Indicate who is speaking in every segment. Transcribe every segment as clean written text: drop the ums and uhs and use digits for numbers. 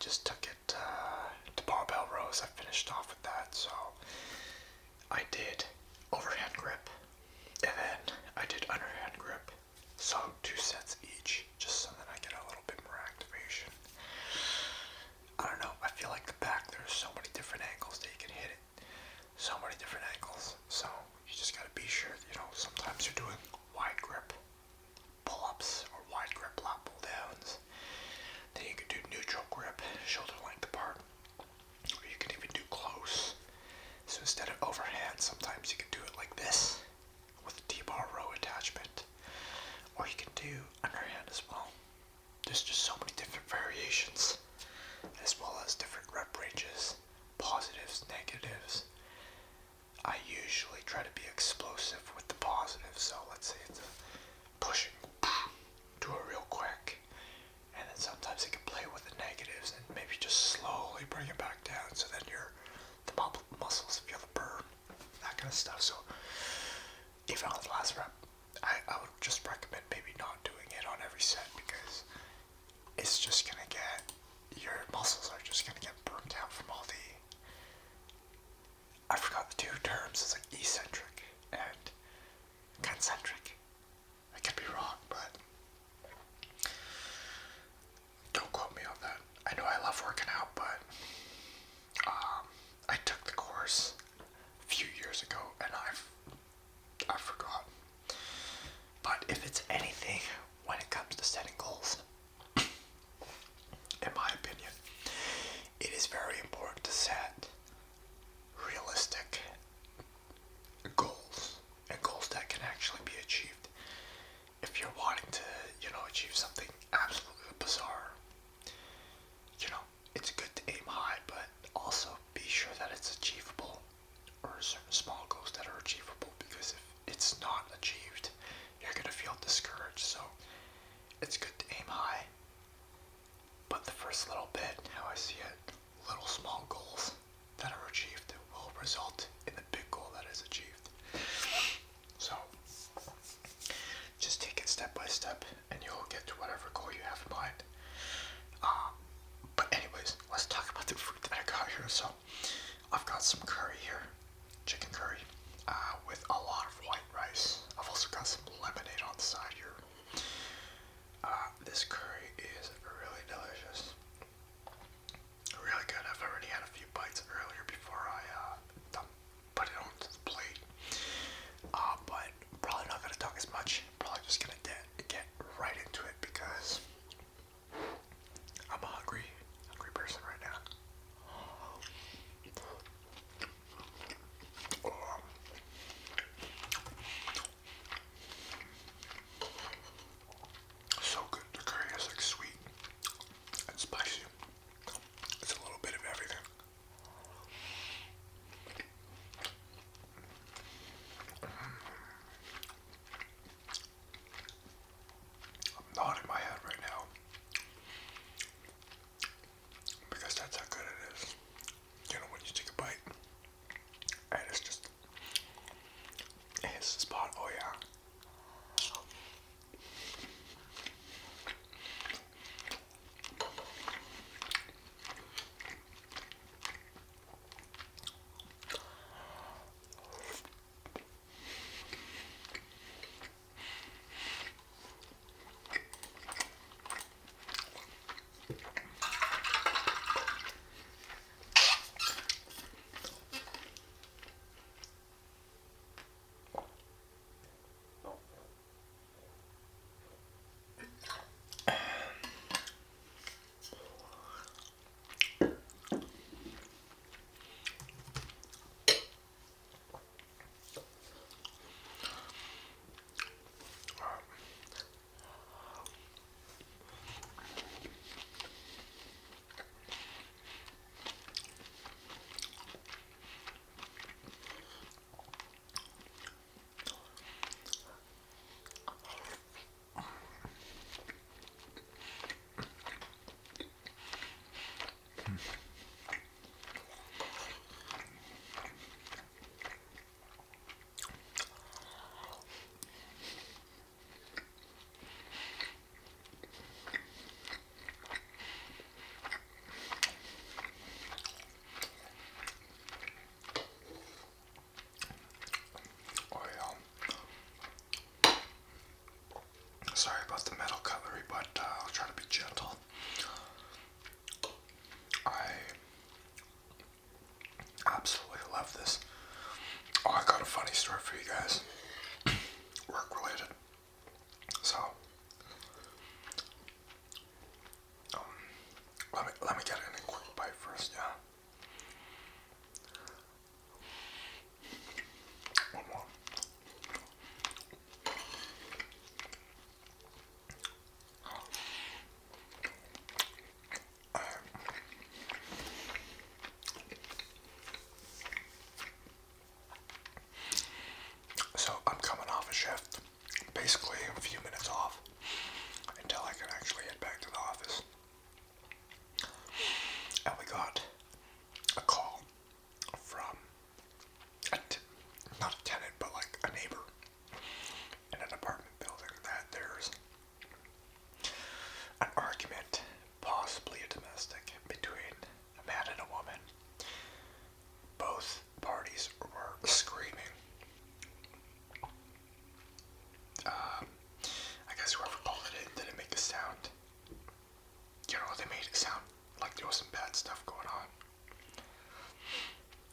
Speaker 1: just took it to barbell rows. I finished off with that, so I did overhand grip, and then I did underhand grip. So 2 sets each, just so that I get a little bit more activation. I don't know, I feel like the back, there's so many different angles that you can hit it. So many different angles. So you just gotta be sure, sometimes you're doing wide grip pull-ups or wide grip lat pull downs. Then you can do neutral grip, shoulder length apart. Or you can even do close. So instead of overhand, sometimes you can do it like this with a T-bar row attachment. Or you can do underhand as well. There's just so many different variations, as well as different rep ranges, positives, negatives. I usually try to be explosive with the positives, so let's say it's a pushing, do it real quick, and then sometimes it can play with the negatives and maybe just slowly bring it back down, so then the muscles feel the burn, that kind of stuff. So even on the last rep, I would just recommend maybe not doing it on every set, because it's just gonna get, your muscles are just gonna get burnt out from all the, I forgot the 2 terms, it's like eccentric and concentric. I could be wrong, but don't quote me on that. I know I love working out, but I took the course a few years ago and I forgot. But if it's anything when it comes to setting goals, in my opinion, it is very important to set realistic goals and goals that can actually be achieved. If you're wanting to, achieve something absolutely bizarre, it's good to aim high, but also be sure that it's achievable, or certain small goals that are achievable, because if it's not achieved, you're going to feel discouraged. So it's good to aim high, but the first little bit, how I see it, little small goals that are achieved will result in the big goal that is achieved. So just take it step by step and you'll get to whatever goal you have in mind. But anyways, let's talk about the food that I got here. So I've got some curry here, chicken curry, with a lot of white rice. I've also got some lemonade on the side here. This curry is really delicious. Really good. I've already had a few bites earlier before I put it onto the plate. But probably not going to talk as much. Probably just going to get right into it, because I'm a hungry person right now. So good. The curry is like sweet. gentle. I absolutely love this. Oh, I got a funny story for you guys. Work related. So, um, let me get in a quick bite first, yeah. One more. So I'm coming off a shift, basically a few minutes off until I can actually head back to the office. And we got a call from not a tenant, but like a neighbor in an apartment building that there's an argument, possibly a domestic, between a man and a woman. Both parties were screaming. I guess whoever called it in didn't make a sound. You know, they made it sound like there was some bad stuff going on.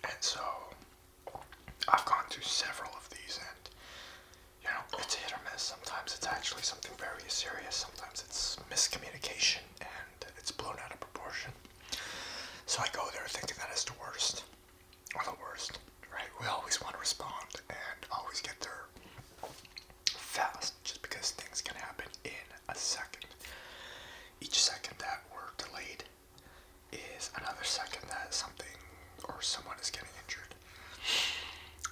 Speaker 1: And so, I've gone through several of these, and, you know, it's a hit or miss. Sometimes it's actually something very serious. Sometimes it's miscommunication, and it's blown out of proportion. So I go there thinking that is the worst. Or the worst, right? We always want to respond and always get there fast, just because things can happen in a second. Each second that we're delayed is another second that something or someone is getting injured.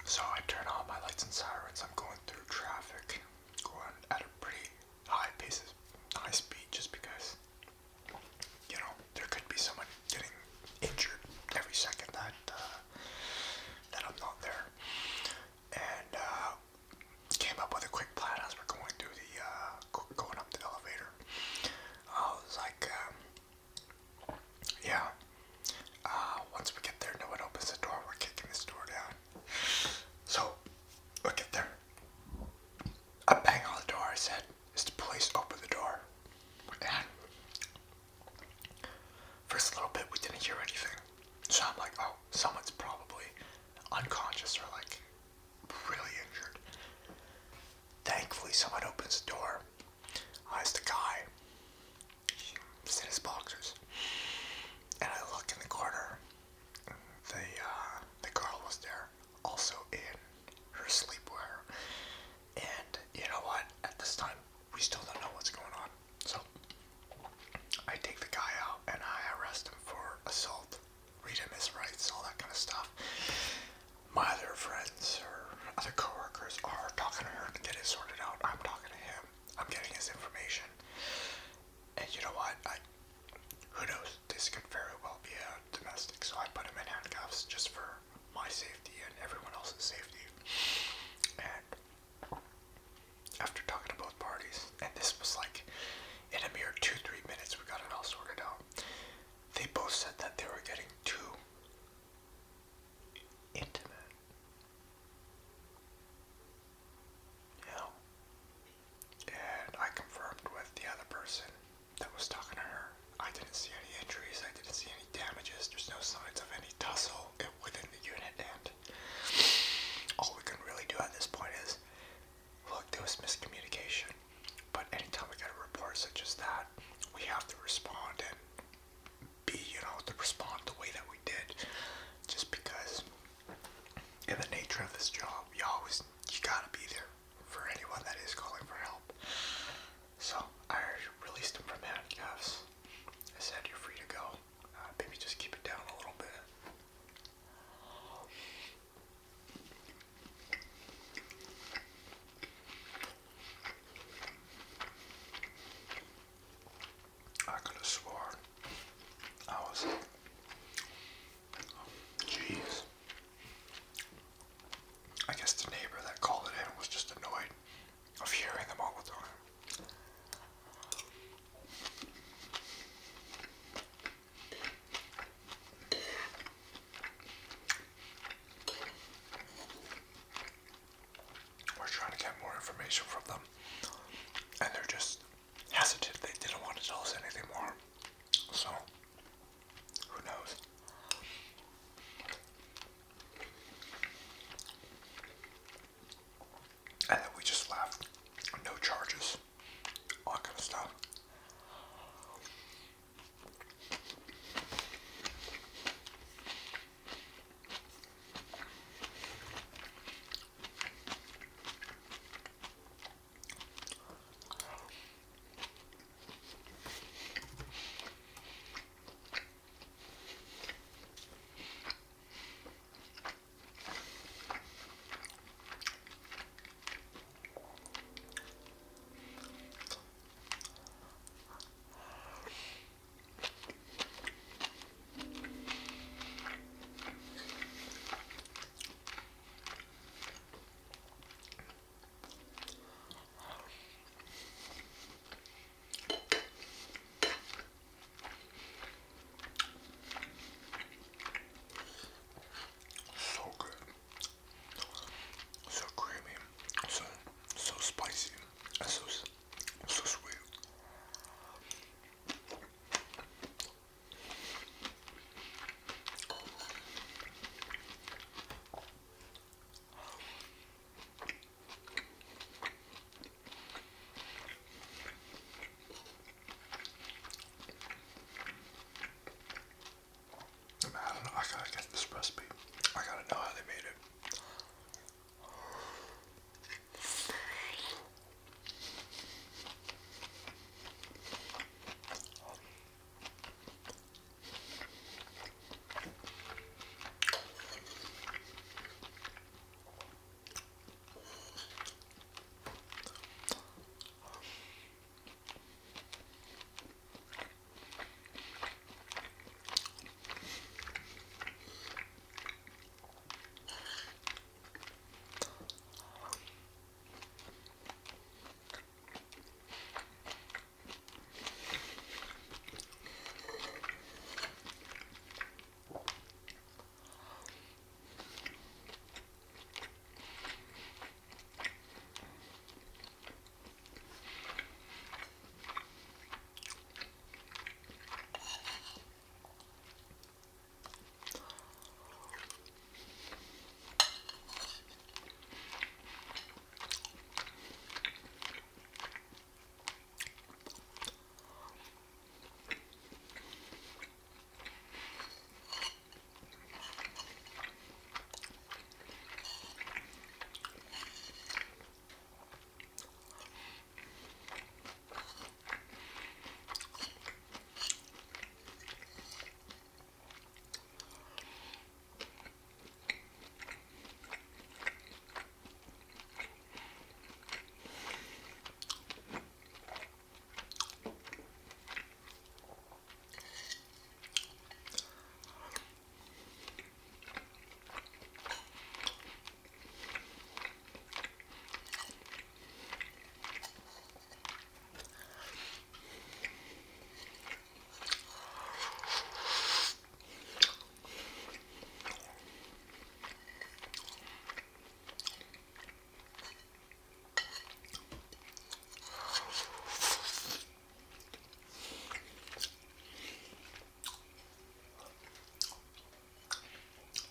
Speaker 1: So I turn on my lights and sirens. I'm going through traffic, going at a pretty high pace, high speed, just because, you know, there could be someone getting injured every second that I'm not there. And came up with a quick plan as we're going through going up the elevator. I was like, yeah, once we get there, no one opens the door, we're kicking this door down. So, we get there. I bang on the door, I said, is the police open the door? And first little bit, we didn't hear anything. So I'm like, oh, someone's probably unconscious or like really injured. Thankfully, someone opens the door. It's the guy. He's in his boxers. And I look in the corner. The girl was there, also in her sleepwear. And you know what? At this time, we still don't know what's going on. So I take the guy out and I arrest him for assault, read him his rights, all that kind of stuff. My other friends or other coworkers are talking to her to get it sorted out. I'm talking to him. I'm getting his information. And you know what? Who knows? This could very well be a domestic, so I put him in handcuffs just for my safety and everyone else's safety. And after talking to both parties, and this was like in a mere 2-3 minutes, we got it all sorted out. They both said that they were getting too intimate. You know? And I confirmed with the other person that was talking to her. I didn't see any injuries, I didn't see any damages, there's no signs of any tussle within the unit, and all we can really do at this point is, look, there was miscommunication, but anytime we get a report such as that, we have to respond and to respond the way that we did, just because in the nature of this job, you gotta be there for anyone that is calling for help. So I released him from handcuffs. I said, you're free to go. Maybe just keep it down a little bit. I could have sworn I was, jeez. I guess the neighbor that called it in was just annoyed of hearing them all the time. We're trying to get more information from them, and they're just hesitant. They didn't want to tell us anything more. So, who knows? And then we just left. No charges. All that kind of stuff. So good. So creamy. So spicy. And so sweet. I don't know. I gotta get this recipe. I gotta know how they made it.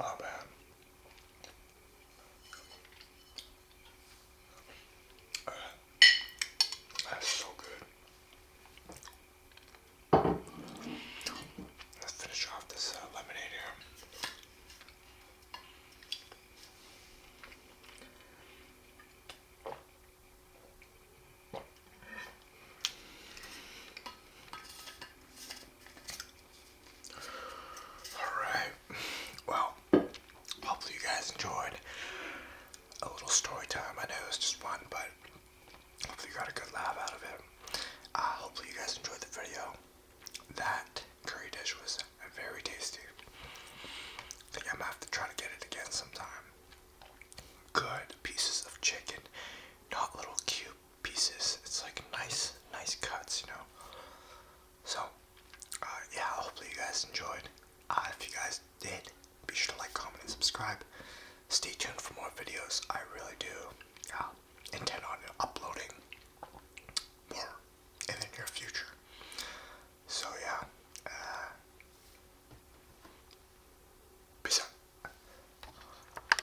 Speaker 1: Oh man. That's so good. Let's finish off this lemonade here. Alright. Well, hopefully you guys enjoyed a little story time. I know it was just fun, but hopefully you got a good laugh out of it. Hopefully you guys enjoyed the video. That curry dish was very tasty. I think I'm gonna have to try to get it again sometime. Good pieces of chicken, not little cute pieces. It's like nice cuts, you know. So, yeah, hopefully you guys enjoyed. If you guys did, be sure to like, comment, and subscribe. Stay tuned for more videos. I really do